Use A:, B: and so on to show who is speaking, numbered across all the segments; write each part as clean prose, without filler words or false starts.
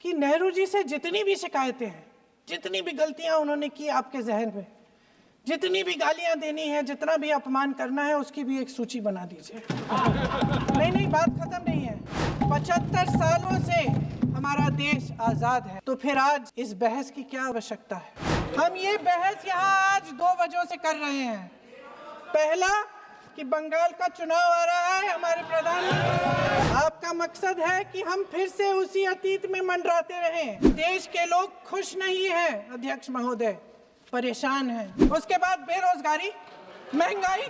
A: कि नेहरू जी से जितनी भी शिकायतें हैं, जितनी भी गलतियां उन्होंने की आपके जहन में, जितनी भी गालियां देनी है, जितना भी अपमान करना है, उसकी भी एक सूची बना दीजिए। नहीं, बात खत्म नहीं है। 75 सालों से हमारा देश आजाद है, तो फिर आज इस बहस की क्या आवश्यकता है? हम ये बहस यहाँ आज 2 वजहों से कर रहे हैं। पहला कि बंगाल का चुनाव आ रहा है, हमारे प्रधानमंत्री, आपका मकसद है कि हम फिर से उसी अतीत में मंडराते रहें। देश के लोग खुश नहीं हैं अध्यक्ष महोदय, परेशान हैं। उसके बाद बेरोजगारी, महंगाई,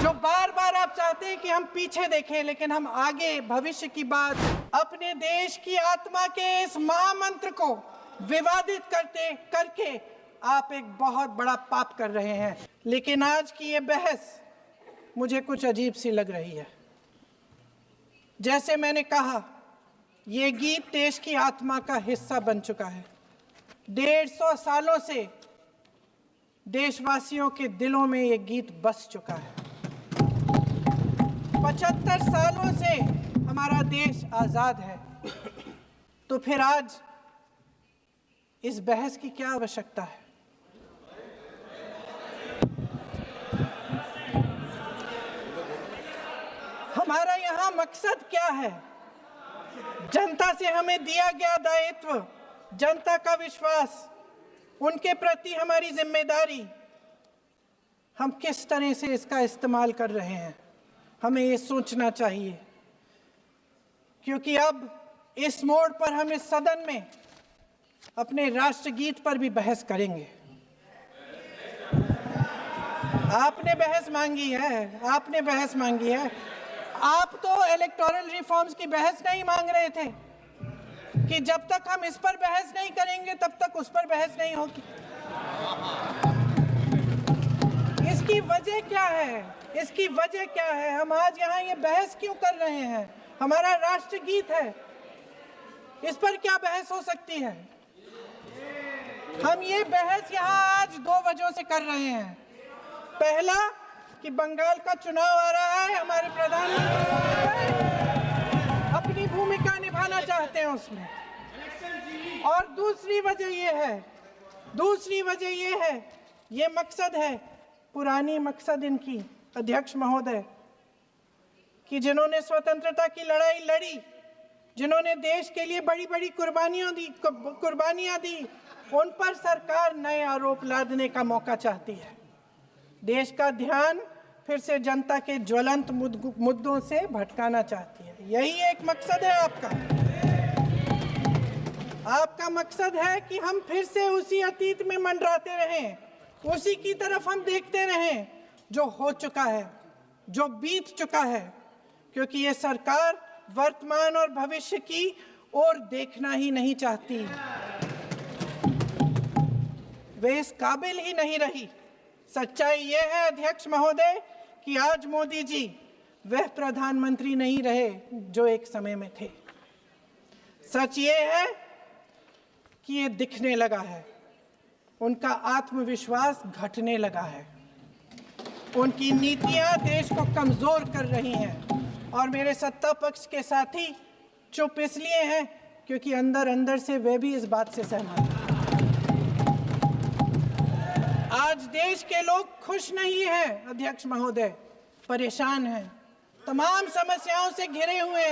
A: जो बार बार आप चाहते हैं कि हम पीछे देखें, लेकिन हम आगे भविष्य की बात, अपने देश की आत्मा के इस महामंत्र को विवादित करके आप एक बहुत बड़ा पाप कर रहे हैं। लेकिन आज की ये बहस मुझे कुछ अजीब सी लग रही है। जैसे मैंने कहा, ये गीत देश की आत्मा का हिस्सा बन चुका है। 150 सालों से देशवासियों के दिलों में ये गीत बस चुका है। 75 सालों से हमारा देश आजाद है, तो फिर आज इस बहस की क्या आवश्यकता है? हमारा यहाँ मकसद क्या है? जनता से हमें दिया गया दायित्व, जनता का विश्वास, उनके प्रति हमारी जिम्मेदारी, हम किस तरह से इसका इस्तेमाल कर रहे हैं, हमें ये सोचना चाहिए। क्योंकि अब इस मोड़ पर हम इस सदन में अपने राष्ट्रगीत पर भी बहस करेंगे। आपने बहस मांगी है, आपने बहस मांगी है। आप तो इलेक्टोरल रिफॉर्म्स की बहस नहीं मांग रहे थे कि जब तक हम इस पर बहस नहीं करेंगे तब तक उस पर बहस नहीं होगी। इसकी वजह क्या है? इसकी वजह क्या है? हम आज यहाँ ये बहस क्यों कर रहे हैं? हमारा राष्ट्रगीत है, इस पर क्या बहस हो सकती है? हम ये बहस यहाँ आज 2 वजहों से कर रहे हैं। पहला कि बंगाल का चुनाव आ रहा है, हमारे प्रधानमंत्री अपनी भूमिका निभाना चाहते हैं उसमें। और दूसरी वजह ये है, ये मकसद है, पुरानी मकसद इनकी अध्यक्ष महोदय, कि जिन्होंने स्वतंत्रता की लड़ाई लड़ी, जिन्होंने देश के लिए बड़ी बड़ी कुर्बानियां दी, उन पर सरकार नए आरोप लादने का मौका चाहती है। देश का ध्यान फिर से जनता के ज्वलंत मुद्दों से भटकाना चाहती है। यही एक मकसद है आपका। आपका मकसद है कि हम फिर से उसी अतीत में मंडराते रहें, उसी की तरफ हम देखते रहें जो हो चुका है, जो बीत चुका है। क्योंकि ये सरकार वर्तमान और भविष्य की ओर देखना ही नहीं चाहती, वे इस काबिल ही नहीं रही। सच्चाई ये है अध्यक्ष महोदय कि आज मोदी जी वह प्रधानमंत्री नहीं रहे जो एक समय में थे। सच ये है कि ये दिखने लगा है, उनका आत्मविश्वास घटने लगा है, उनकी नीतियां देश को कमजोर कर रही हैं। और मेरे सत्ता पक्ष के साथी चुप इसलिए हैं क्योंकि अंदर अंदर से वे भी इस बात से सहमत हैं। आज देश के लोग खुश नहीं हैं अध्यक्ष महोदय, परेशान हैं, तमाम समस्याओं से घिरे हुए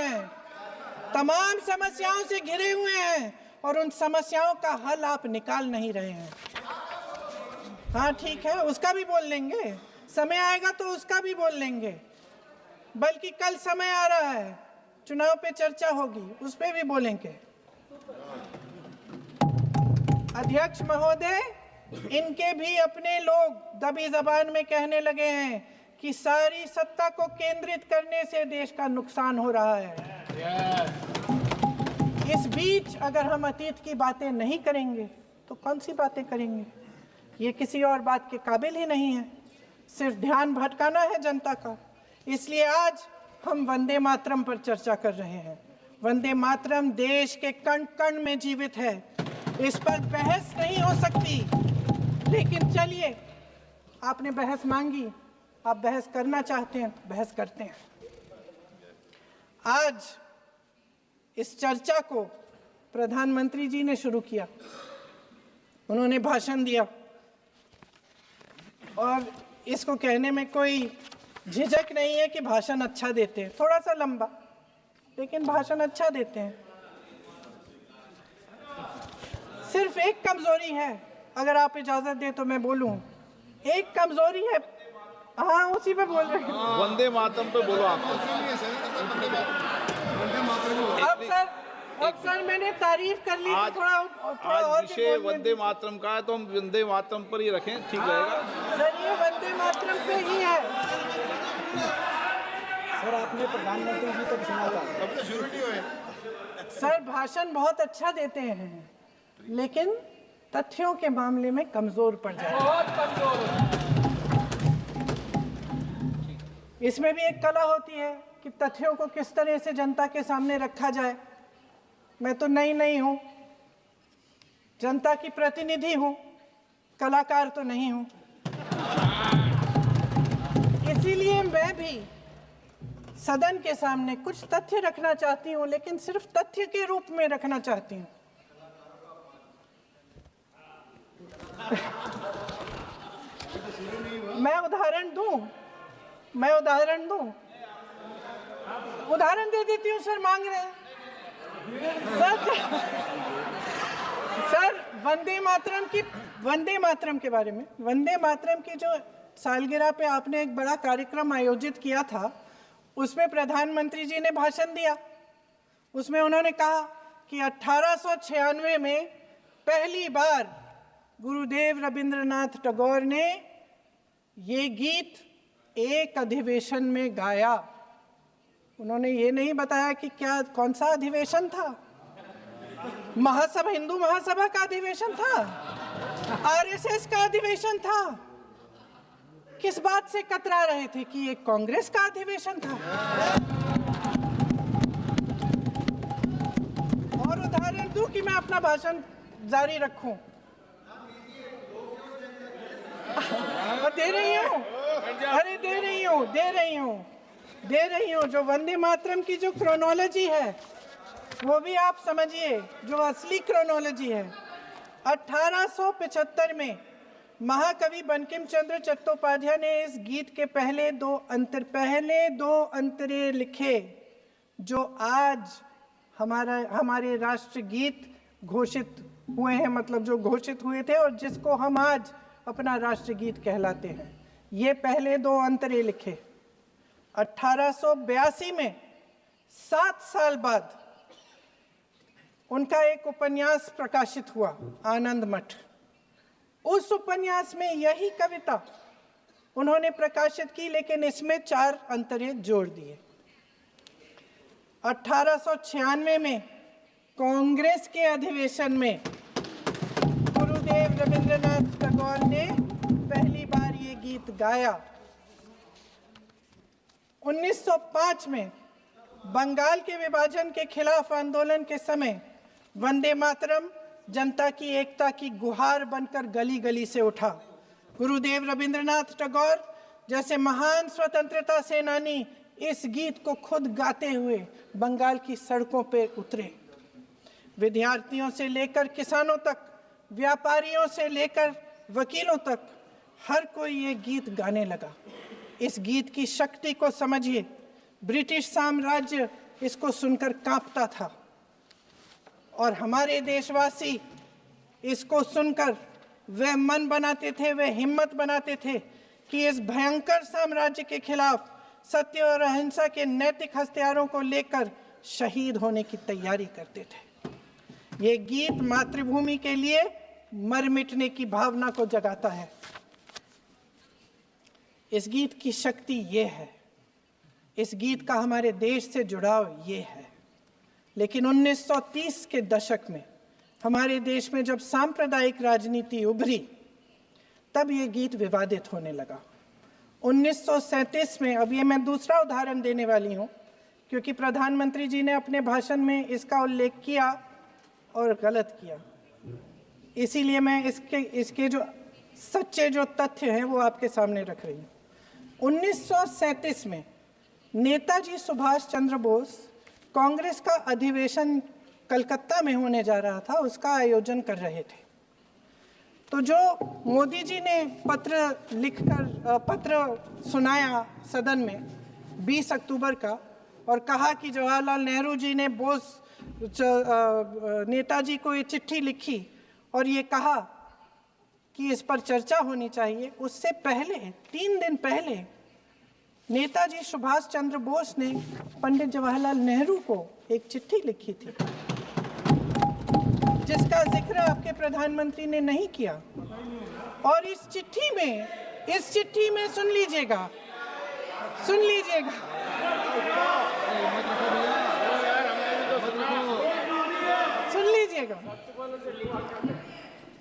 A: हैं, और उन समस्याओं का हल आप निकाल नहीं रहे हैं। हाँ ठीक है, उसका भी बोल लेंगे, समय आएगा तो उसका भी बोल लेंगे। बल्कि कल समय आ रहा है, चुनाव पे चर्चा होगी, उस पे भी बोलेंगे। अध्यक्ष महोदय, इनके भी अपने लोग दबी जबान में कहने लगे हैं कि सारी सत्ता को केंद्रित करने से देश का नुकसान हो रहा है। इस बीच अगर हम अतीत की बातें नहीं करेंगे तो कौन सी बातें करेंगे? ये किसी और बात के काबिल ही नहीं है, सिर्फ ध्यान भटकाना है जनता का। इसलिए आज हम वंदे मातरम पर चर्चा कर रहे हैं। वंदे मातरम देश के कण कण में जीवित है, इस पर बहस नहीं हो सकती। लेकिन चलिए, आपने बहस मांगी, आप बहस करना चाहते हैं, बहस करते हैं। आज इस चर्चा को प्रधानमंत्री जी ने शुरू किया। उन्होंने भाषण दिया और इसको कहने में कोई झिझक नहीं है कि भाषण अच्छा देते हैं, थोड़ा सा लंबा, लेकिन भाषण अच्छा देते हैं। सिर्फ एक कमजोरी है, अगर आप इजाजत दें तो मैं बोलूं, एक कमजोरी है। हाँ, उसी पे बोल रहे हैं।
B: वंदे मातरम पे बोलो आप।
A: अब सर मैंने तारीफ कर ली, थोड़ा
B: आज विषय वंदे मातरम का है तो हम वंदे मातरम पर ही रखें, ठीक रहेगा।
A: सर ये वंदे मातरम पे ही है।
C: सर आपने प्रधानमंत्री जी तक सुना था, अब तो शुरू नहीं हुए।
A: सर भाषण बहुत अच्छा देते हैं, लेकिन तथ्यों के मामले में कमजोर पड़ जाते हैं, बहुत कमजोर। इसमें भी एक कला होती है कि तथ्यों को किस तरह से जनता के सामने रखा जाए। मैं तो नहीं हूं, जनता की प्रतिनिधि हूं, कलाकार तो नहीं हूं। इसीलिए मैं भी सदन के सामने कुछ तथ्य रखना चाहती हूं, लेकिन सिर्फ तथ्य के रूप में रखना चाहती हूं। मैं उदाहरण दूं, उदाहरण दे देती हूँ। सर मांग रहे हैं सर वंदे मातरम के बारे में, वंदे मातरम की जो सालगिरह पे आपने एक बड़ा कार्यक्रम आयोजित किया था, उसमें प्रधानमंत्री जी ने भाषण दिया। उसमें उन्होंने कहा कि 1896 में पहली बार गुरुदेव रविंद्रनाथ टैगोर ने ये गीत एक अधिवेशन में गाया। उन्होंने ये नहीं बताया कि कौन सा अधिवेशन था। महासभा, हिंदू महासभा का अधिवेशन था, आरएसएस का अधिवेशन था। किस बात से कतरा रहे थे कि ये कांग्रेस का अधिवेशन था। और उदाहरण दूं कि मैं अपना भाषण जारी रखूं। दे रही हूं। जो वंदे मातरम की जो क्रोनोलॉजी है वो भी आप समझिए, जो असली क्रोनोलॉजी है। 1875 में महाकवि बंकिम चंद्र चट्टोपाध्याय ने इस गीत के पहले दो अंतरे लिखे, जो आज हमारे राष्ट्रगीत घोषित हुए हैं, मतलब जो घोषित हुए थे और जिसको हम आज अपना राष्ट्रगीत कहलाते हैं। ये पहले दो अंतरे लिखे 1882 में। 7 साल बाद उनका एक उपन्यास प्रकाशित हुआ, आनंद मठ। उस उपन्यास में यही कविता उन्होंने प्रकाशित की, लेकिन इसमें 4 अंतरे जोड़ दिए। 1896 में कांग्रेस के अधिवेशन में गुरुदेव रविंद्रनाथ टैगोर ने पहली बार ये गीत गाया। 1905 में बंगाल के विभाजन के खिलाफ आंदोलन के समय वंदे मातरम जनता की एकता की गुहार बनकर गली गली से उठा। गुरुदेव रविंद्रनाथ टैगोर जैसे महान स्वतंत्रता सेनानी इस गीत को खुद गाते हुए बंगाल की सड़कों पर उतरे। विद्यार्थियों से लेकर किसानों तक, व्यापारियों से लेकर वकीलों तक, हर कोई ये गीत गाने लगा। इस गीत की शक्ति को समझिए। ब्रिटिश साम्राज्य इसको सुनकर कांपता था और हमारे देशवासी इसको सुनकर वे मन बनाते थे, वे हिम्मत बनाते थे कि इस भयंकर साम्राज्य के खिलाफ सत्य और अहिंसा के नैतिक हथियारों को लेकर शहीद होने की तैयारी करते थे। ये गीत मातृभूमि के लिए मर मिटने की भावना को जगाता है। इस गीत की शक्ति ये है, इस गीत का हमारे देश से जुड़ाव ये है। लेकिन 1930 के दशक में हमारे देश में जब सांप्रदायिक राजनीति उभरी, तब ये गीत विवादित होने लगा। 1937 में, अब ये मैं दूसरा उदाहरण देने वाली हूँ, क्योंकि प्रधानमंत्री जी ने अपने भाषण में इसका उल्लेख किया और गलत किया, इसीलिए मैं इसके जो सच्चे जो तथ्य हैं वो आपके सामने रख रही हूँ। 1937 में नेताजी सुभाष चंद्र बोस कांग्रेस का अधिवेशन कलकत्ता में होने जा रहा था, उसका आयोजन कर रहे थे। तो जो मोदी जी ने पत्र सुनाया सदन में 20 अक्टूबर का, और कहा कि जवाहरलाल नेहरू जी ने बोस नेताजी को ये चिट्ठी लिखी और ये कहा कि इस पर चर्चा होनी चाहिए, उससे पहले 3 दिन पहले नेताजी सुभाष चंद्र बोस ने पंडित जवाहरलाल नेहरू को एक चिट्ठी लिखी थी, जिसका जिक्र आपके प्रधानमंत्री ने नहीं किया। और इस चिट्ठी में सुन लीजिएगा,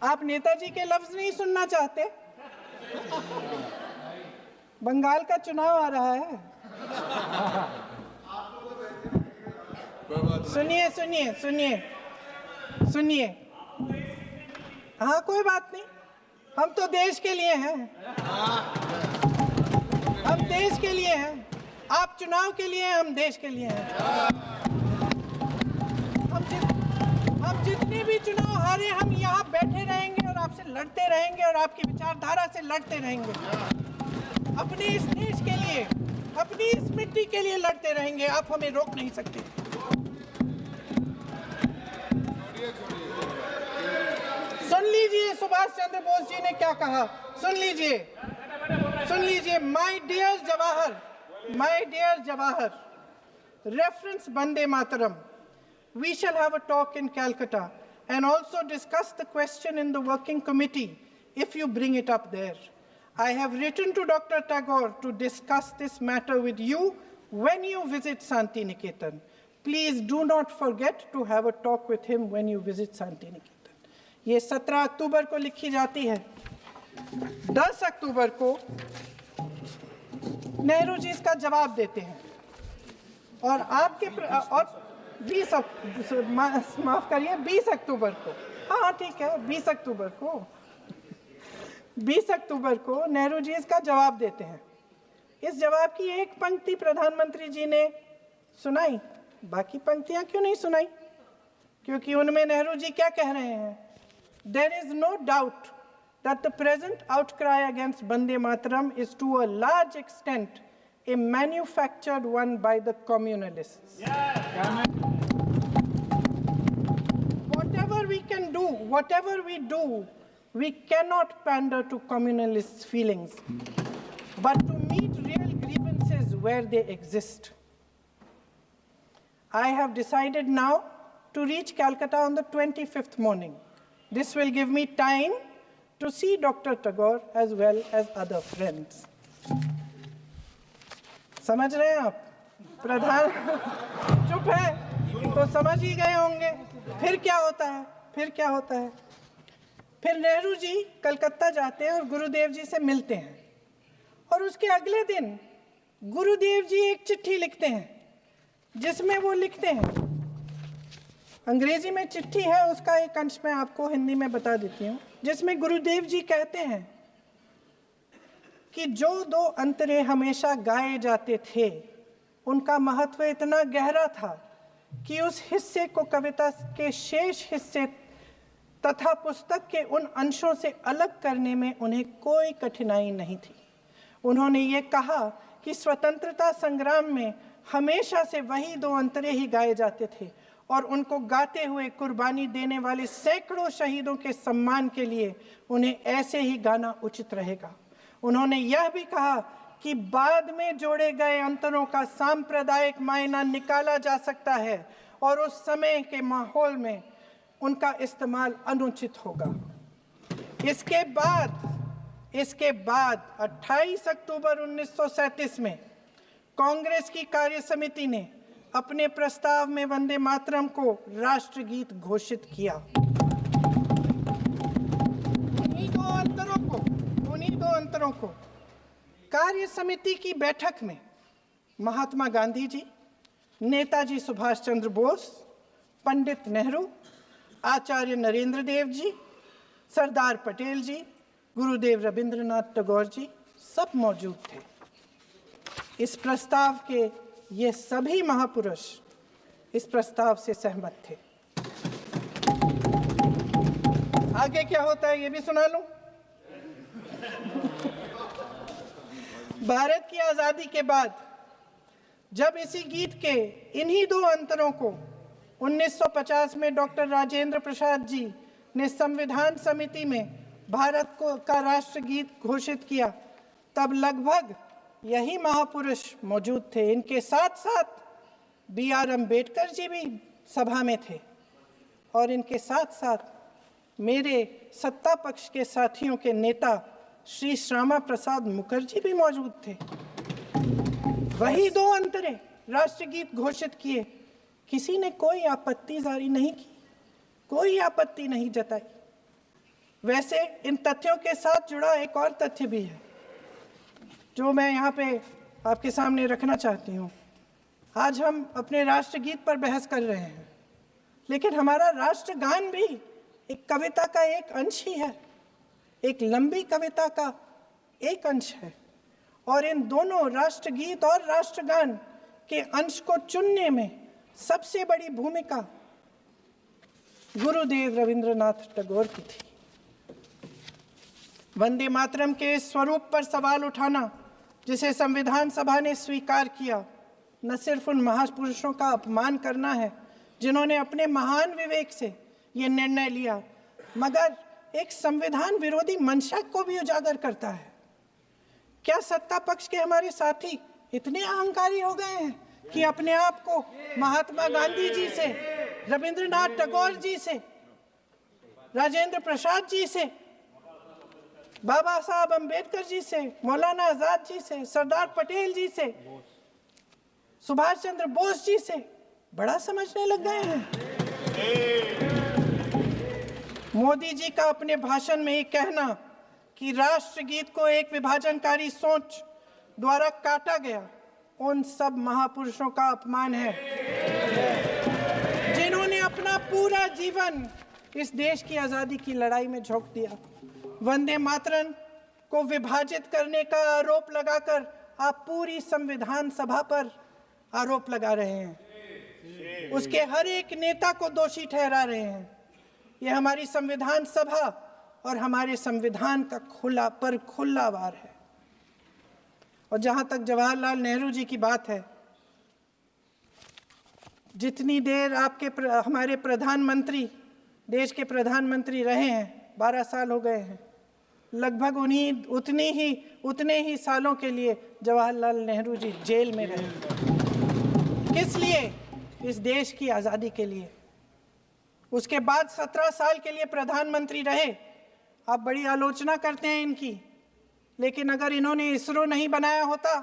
A: आप नेताजी के लफ्ज नहीं सुनना चाहते? बंगाल का चुनाव आ रहा है। सुनिए। हाँ, कोई बात नहीं, हम तो देश के लिए हैं। हम देश के लिए हैं, आप चुनाव के लिए हैं, हम देश के लिए हैं। हम जितने भी चुनाव हारे, हम यहाँ बैठे रहेंगे और आपसे लड़ते रहेंगे और आपकी विचारधारा से लड़ते रहेंगे। अपने इस देश के लिए, अपनी इस मिट्टी के लिए लड़ते रहेंगे। आप हमें रोक नहीं सकते। सुन लीजिए सुभाष चंद्र बोस जी ने क्या कहा, सुन लीजिए। My dear Jawahar, reference Vande Mataram, we shall have a talk in Calcutta and also discuss the question in the working committee if you bring it up there. I have written to Dr. Tagore to discuss this matter with you when you visit Santi Niketan. Please do not forget to have a talk with him when you visit Santi Niketan. ये 17 अक्टूबर को लिखी जाती है। 10 अक्टूबर को नेहरू जी इसका जवाब देते हैं और आपके और 20 अक्टूबर को, हाँ ठीक है, 20 अक्टूबर को नेहरू जी इसका जवाब देते हैं। इस जवाब की एक पंक्ति प्रधानमंत्री जी ने सुनाई, बाकी पंक्तियां क्यों नहीं सुनाई? क्योंकि उनमें नेहरू जी क्या कह रहे हैं? There is no doubt that the present outcry against Vande Mataram is to a large extent a manufactured one by the communalists. Whatever we do, we cannot pander to communalists' feelings, but to meet real grievances where they exist. I have decided now to reach Calcutta on the 25th morning. This will give me time to see Dr. Tagore as well as other friends. समझ रहे हैं आप? प्रधान चुप है तो समझ ही गए होंगे। फिर क्या होता है? फिर नेहरू जी कलकत्ता जाते हैं और गुरुदेव जी से मिलते हैं और उसके अगले दिन गुरुदेव जी एक चिट्ठी लिखते हैं जिसमें वो लिखते हैं, अंग्रेजी में चिट्ठी है, उसका एक अंश मैं आपको हिंदी में बता देती हूँ, जिसमें गुरुदेव जी कहते हैं कि जो 2 अंतरे हमेशा गाए जाते थे उनका महत्व इतना गहरा था कि उस हिस्से को कविता के शेष हिस्से तथा पुस्तक के उन अंशों से अलग करने में उन्हें कोई कठिनाई नहीं थी। उन्होंने ये कहा कि स्वतंत्रता संग्राम में हमेशा से वही 2 अंतरे ही गाए जाते थे और उनको गाते हुए कुर्बानी देने वाले सैकड़ों शहीदों के सम्मान के लिए उन्हें ऐसे ही गाना उचित रहेगा। उन्होंने यह भी कहा कि बाद में जोड़े गए अंतरों का सांप्रदायिक मायना निकाला जा सकता है और उस समय के माहौल में उनका इस्तेमाल अनुचित होगा। इसके बाद 28 अक्टूबर 1937 में कांग्रेस की कार्य समिति ने अपने प्रस्ताव में वंदे मातरम को राष्ट्रगीत घोषित किया। उन्हीं दो अंतरों को कार्य समिति की बैठक में महात्मा गांधी जी, नेताजी सुभाष चंद्र बोस, पंडित नेहरू, आचार्य नरेंद्र देव जी, सरदार पटेल जी, गुरुदेव रविंद्रनाथ टैगोर जी सब मौजूद थे। इस प्रस्ताव के ये सभी महापुरुष इस प्रस्ताव से सहमत थे। आगे क्या होता है ये भी सुना लूं। भारत की आजादी के बाद जब इसी गीत के इन्हीं दो अंतरों को 1950 में डॉक्टर राजेंद्र प्रसाद जी ने संविधान समिति में भारत का राष्ट्रगीत घोषित किया, तब लगभग यही महापुरुष मौजूद थे। इनके साथ साथ BR अम्बेडकर जी भी सभा में थे और इनके साथ साथ मेरे सत्ता पक्ष के साथियों के नेता श्री श्यामा प्रसाद मुखर्जी भी मौजूद थे। वही दो अंतरे राष्ट्रगीत घोषित किए, किसी ने कोई आपत्ति जारी नहीं की, कोई आपत्ति नहीं जताई। वैसे इन तथ्यों के साथ जुड़ा एक और तथ्य भी है जो मैं यहाँ पे आपके सामने रखना चाहती हूँ। आज हम अपने राष्ट्रगीत पर बहस कर रहे हैं, लेकिन हमारा राष्ट्रगान भी एक कविता का एक अंश ही है, एक लंबी कविता का एक अंश है। और इन दोनों राष्ट्रगीत और राष्ट्रगान के अंश को चुनने में सबसे बड़ी भूमिका गुरुदेव रविंद्रनाथ टैगोर की थी। वंदे मातरम के स्वरूप पर सवाल उठाना, जिसे संविधान सभा ने स्वीकार किया, न सिर्फ उन महापुरुषों का अपमान करना है जिन्होंने अपने महान विवेक से ये निर्णय लिया, मगर एक संविधान विरोधी मंशा को भी उजागर करता है। क्या सत्ता पक्ष के हमारे साथी इतने अहंकारी हो गए हैं कि अपने आप को महात्मा गांधी जी से, रविंद्रनाथ टैगोर जी से, राजेंद्र प्रसाद जी से, बाबा साहब अम्बेडकर जी से, मौलाना आजाद जी से, सरदार पटेल जी से, सुभाष चंद्र बोस जी से बड़ा समझने लग गए हैं? मोदी जी का अपने भाषण में ये कहना कि राष्ट्रगीत को एक विभाजनकारी सोच द्वारा काटा गया, उन सब महापुरुषों का अपमान है जिन्होंने अपना पूरा जीवन इस देश की आजादी की लड़ाई में झोंक दिया। वंदे मातरम को विभाजित करने का आरोप लगाकर आप पूरी संविधान सभा पर आरोप लगा रहे हैं, उसके हर एक नेता को दोषी ठहरा रहे हैं। यह हमारी संविधान सभा और हमारे संविधान का खुला वार है। और जहां तक जवाहरलाल नेहरू जी की बात है, जितनी देर हमारे प्रधानमंत्री देश के प्रधानमंत्री रहे हैं, 12 साल हो गए हैं, लगभग उतने ही सालों के लिए जवाहरलाल नेहरू जी जेल में रहे। किस लिए? इस देश की आज़ादी के लिए। उसके बाद 17 साल के लिए प्रधानमंत्री रहे। आप बड़ी आलोचना करते हैं इनकी, लेकिन अगर इन्होंने इसरो नहीं बनाया होता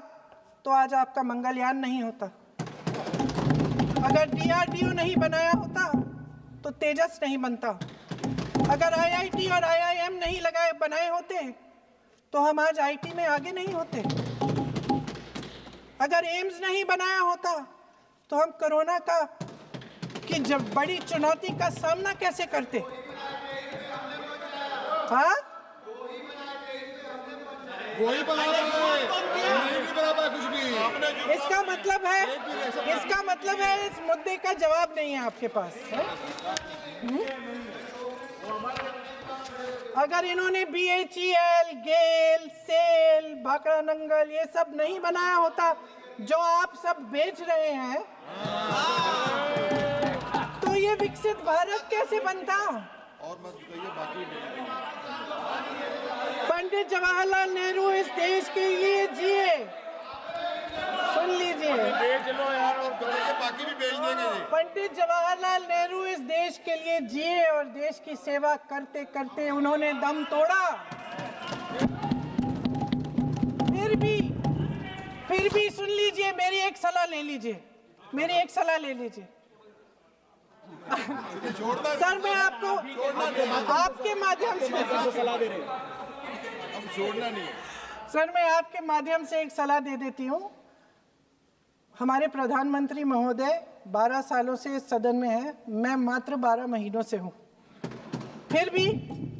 A: तो आज आपका मंगलयान नहीं होता। अगर DRDO नहीं बनाया होता तो तेजस नहीं बनता। अगर IIT और IIM नहीं बनाए होते तो हम आज IT में आगे नहीं होते। अगर एम्स नहीं बनाया होता तो हम कोरोना की जब बड़ी चुनौती का सामना कैसे करते? हाँ,
C: वही बना कुछ भी।
A: इसका मतलब है इस मुद्दे का जवाब नहीं है आपके पास। अगर इन्होंने BHEL, गेल, सेल, भाखड़ा नंगल ये सब नहीं बनाया होता जो आप सब बेच रहे हैं, तो ये विकसित भारत कैसे बनता?
C: और मत कहिए बाकी।
A: पंडित जवाहरलाल नेहरू इस देश के लिए जिए। सुन लीजिए,
C: बेच लो यार, और बाकी भी बेच देंगे।
A: पंडित जवाहरलाल नेहरू इस देश के लिए जिए और देश की सेवा करते करते उन्होंने दम तोड़ा। फिर भी सुन लीजिए, मेरी एक सलाह ले लीजिए। सर, मैं आपके माध्यम से
C: सलाह दे रहे हैं, हम छोड़ना नहीं।
A: सर, मैं आपके माध्यम से एक सलाह दे देती हूँ। हमारे प्रधानमंत्री महोदय 12 सालों से इस सदन में हैं, मैं मात्र 12 महीनों से हूँ। फिर भी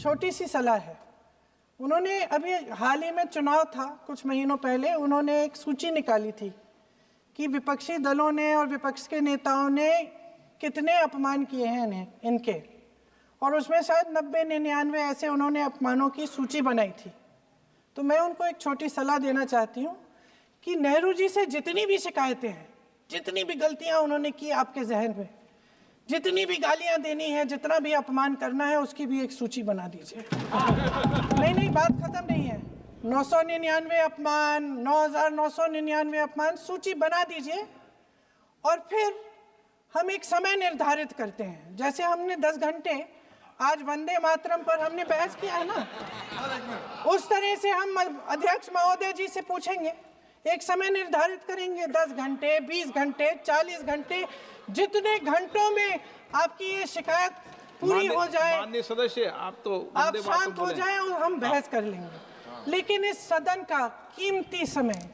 A: छोटी सी सलाह है। उन्होंने अभी हाल ही में चुनाव था, कुछ महीनों पहले उन्होंने एक सूची निकाली थी कि विपक्षी दलों ने और विपक्ष के नेताओं ने कितने अपमान किए हैं इनके, और उसमें शायद 90-99 ऐसे उन्होंने अपमानों की सूची बनाई थी। तो मैं उनको एक छोटी सलाह देना चाहती हूँ कि नेहरू जी से जितनी भी शिकायतें हैं, जितनी भी गलतियाँ उन्होंने की आपके जहन में, जितनी भी गालियाँ देनी है, जितना भी अपमान करना है, उसकी भी एक सूची बना दीजिए। नहीं, बात खत्म नहीं है। 999 अपमान, 9,999 अपमान, सूची बना दीजिए और फिर हम एक समय निर्धारित करते हैं। जैसे हमने 10 घंटे आज वंदे मातरम पर हमने बहस किया है ना, उस तरह से हम अध्यक्ष महोदय जी से पूछेंगे, एक समय निर्धारित करेंगे, 10 घंटे, 20 घंटे, 40 घंटे, जितने घंटों में आपकी ये शिकायत पूरी हो जाए,
B: माननीय सदस्य आप तो
A: आप शांत हो जाएं और हम बहस कर लेंगे। लेकिन इस सदन का कीमती समय,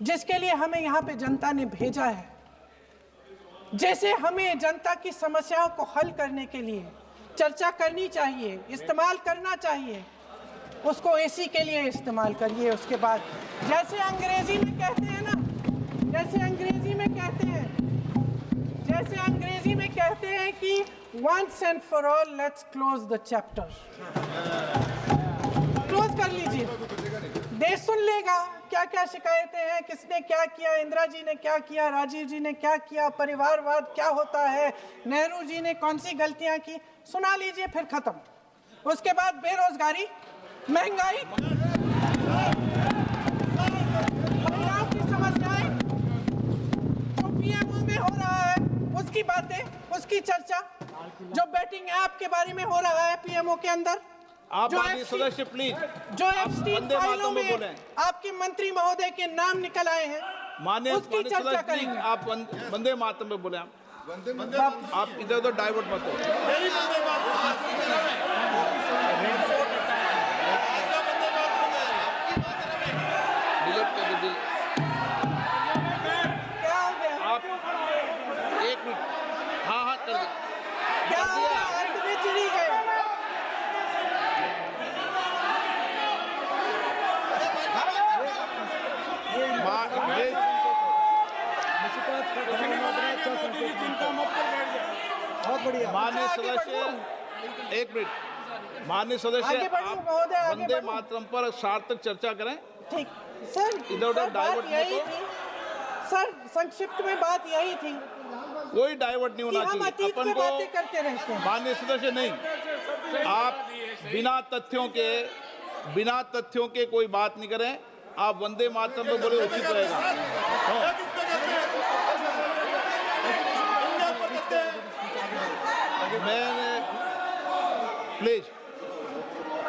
A: जिसके लिए हमें यहाँ पे जनता ने भेजा है, जैसे हमें जनता की समस्याओं को हल करने के लिए चर्चा करनी चाहिए, इस्तेमाल करना चाहिए, उसको इसी के लिए इस्तेमाल करिए। उसके बाद जैसे अंग्रेजी में कहते हैं ना, जैसे अंग्रेजी में कहते हैं कि once and for all let's close the chapter, close कर लीजिए। देश सुन लेगा क्या क्या शिकायतें हैं, किसने क्या किया, इंदिरा जी ने क्या किया, राजीव जी ने क्या किया, परिवारवाद क्या होता है, नेहरू जी ने कौन सी गलतियां की, सुना लीजिए, फिर खत्म। उसके बाद बेरोजगारी, महंगाई, महिलाओं की समस्याएं, जो पीएमओ में हो रहा है उसकी बातें, उसकी चर्चा, जो बैटिंग ऐप के बारे में हो रहा है पीएमओ के अंदर,
B: आप सदस्य प्लीज,
A: जो एफस्टीन फाइलों में
B: बोले,
A: आपके मंत्री महोदय के नाम निकल आए हैं, उसकी चर्चा करेंगे।
B: आप वंदे मातरम में बोले, आप इधर उधर डाइवर्ट मत हो।
A: क्या हो गया?
B: आप 1 मिनट, हाँ कर दे।
A: क्या हो गया? अंत में चिड़ी गए।
C: बहुत बढ़िया।
B: माननीय सदस्य, 1 मिनट, माननीय सदस्य, आप वंदे मातरम पर सार्थक चर्चा करें।
A: ठीक सर,
B: इधर उधर डाइवर्ट
A: यही थी सर, संक्षिप्त में बात यही थी,
B: कोई डाइवर्ट नहीं होना
A: हम अतीत
B: चाहिए।
A: में बातें करते रहते हैं।
B: माननीय सदस्य नहीं, आप बिना तथ्यों के कोई बात नहीं करें। आप वंदे मातरम पे बोले उचित रहेगा। मैंने प्लीज,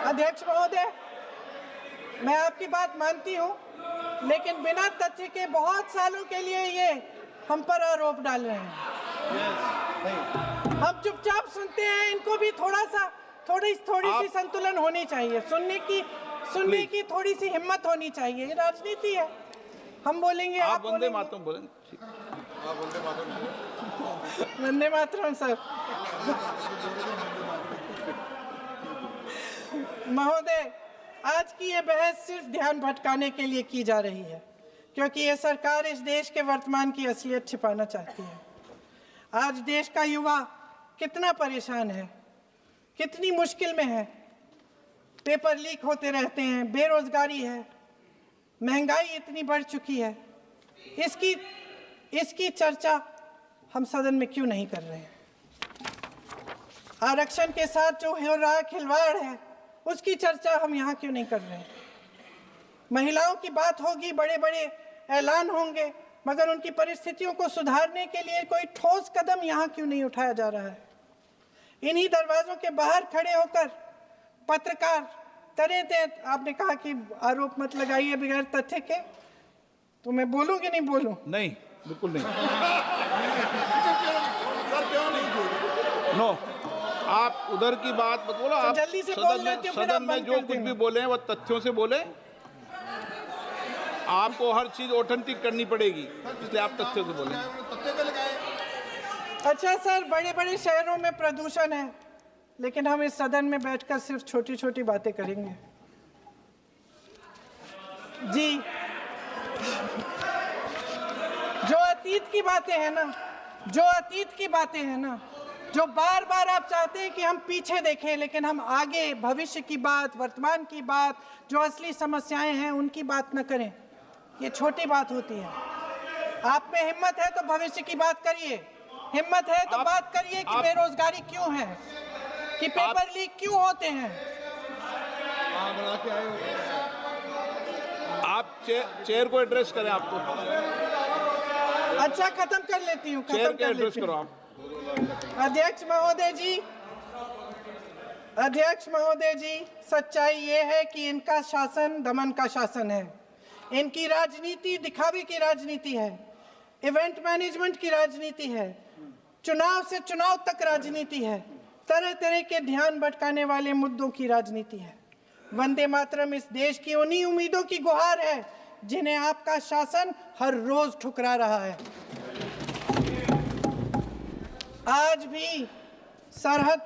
A: अध्यक्ष महोदय, मैं आपकी बात मानती हूं, लेकिन बिना तथ्य के बहुत सालों के लिए ये हम पर आरोप डाल रहे हैं। हम चुपचाप सुनते हैं, इनको भी थोड़ी सी संतुलन होनी चाहिए, सुनने की थोड़ी सी हिम्मत होनी चाहिए। ये राजनीति है, हम बोलेंगे, आप
B: वंदे मातरम बोलें।
A: वंदे मातरम सर। महोदय, आज की ये बहस सिर्फ ध्यान भटकाने के लिए की जा रही है, क्योंकि ये सरकार इस देश के वर्तमान की असलियत छिपाना चाहती है। आज देश का युवा कितना परेशान है, कितनी मुश्किल में है, पेपर लीक होते रहते हैं, बेरोजगारी है, महंगाई इतनी बढ़ चुकी है। इसकी चर्चा हम सदन में क्यों नहीं कर रहे हैं? आरक्षण के साथ जो हो रहा खिलवाड़ है, उसकी चर्चा हम यहाँ क्यों नहीं कर रहे हैं? महिलाओं की बात होगी, बड़े बड़े ऐलान होंगे, मगर उनकी परिस्थितियों को सुधारने के लिए कोई ठोस कदम यहाँ क्यों नहीं उठाया जा रहा है? इन्हीं दरवाजों के बाहर खड़े होकर पत्रकार तरह आपने कहा कि आरोप मत लगाइए बगैर तथ्य के, तो मैं बोलूं कि नहीं बोलूं?
B: नहीं, बिल्कुल नहीं। नो, आप उधर की बात मत बोलो। आप
A: जल्दी से
B: सदन में जो कुछ भी बोले वो तथ्यों से बोले। आपको हर चीज ऑथेंटिक करनी पड़ेगी, इसलिए आप तथ्यों से बोले।
A: अच्छा सर, बड़े बड़े शहरों में प्रदूषण है, लेकिन हम इस सदन में बैठकर सिर्फ छोटी छोटी बातें करेंगे। जी अतीत की बातें हैं ना, जो अतीत की बातें हैं ना, जो बार बार आप चाहते हैं कि हम पीछे देखें, लेकिन हम आगे भविष्य की बात, वर्तमान की बात, जो असली समस्याएं हैं उनकी बात न करें, ये छोटी बात होती है। आप में हिम्मत है तो भविष्य की बात करिए, हिम्मत है तो बात करिए कि बेरोजगारी क्यों है, कि पेपर लीक क्यों होते हैं।
B: आप चेयर को एड्रेस करें। आपको
A: अच्छा, खत्म कर लेती हूँ,
B: चेयर
A: खत्म
B: के
A: कर
B: एड्रेस
A: लेती
B: करो
A: हूँ।
B: आप।
A: अध्यक्ष महोदय जी, सच्चाई ये है कि इनका शासन दमन का शासन है। इनकी राजनीति दिखावे की राजनीति है, इवेंट मैनेजमेंट की राजनीति है, चुनाव से चुनाव तक राजनीति है, तरह तरह के ध्यान भटकाने वाले मुद्दों की राजनीति है। वंदे मातरम इस देश की उन्हीं उम्मीदों की गुहार है जिन्हें आपका शासन हर रोज ठुकरा रहा है। आज भी सरहद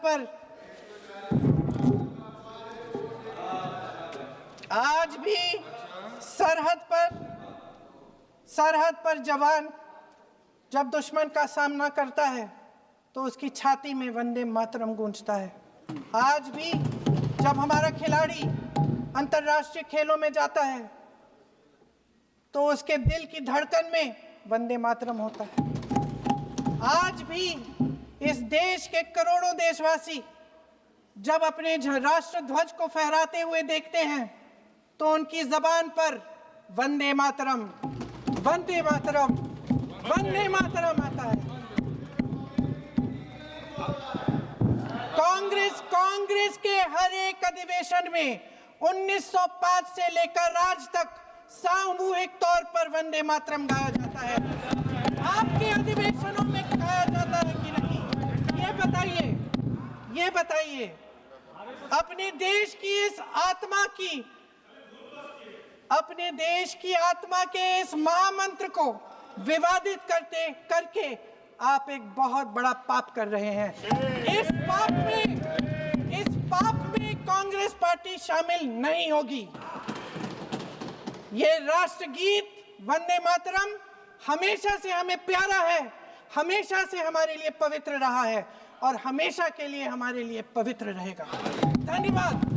A: पर जवान जब दुश्मन का सामना करता है तो उसकी छाती में वंदे मातरम गूंजता है। आज भी जब हमारा खिलाड़ी अंतर्राष्ट्रीय खेलों में जाता है तो उसके दिल की धड़कन में वंदे मातरम होता है। आज भी इस देश के करोड़ों देशवासी जब अपने राष्ट्र ध्वज को फहराते हुए देखते हैं तो उनकी जबान पर वंदे मातरम, वंदे मातरम, वंदे मातरम आता है। कांग्रेस के हर एक अधिवेशन में 1905 से लेकर आज तक सामूहिक तौर पर वंदे मातरम गाया जाता है। आपके अधिवेशनों में गाया जाता है कि नहीं, ये बताइए। अपने देश की आत्मा के इस महामंत्र को विवादित करके आप एक बहुत बड़ा पाप कर रहे हैं। इस पाप में कांग्रेस पार्टी शामिल नहीं होगी। ये राष्ट्रगीत वंदे मातरम हमेशा से हमें प्यारा है, हमेशा से हमारे लिए पवित्र रहा है और हमेशा के लिए हमारे लिए पवित्र रहेगा। धन्यवाद।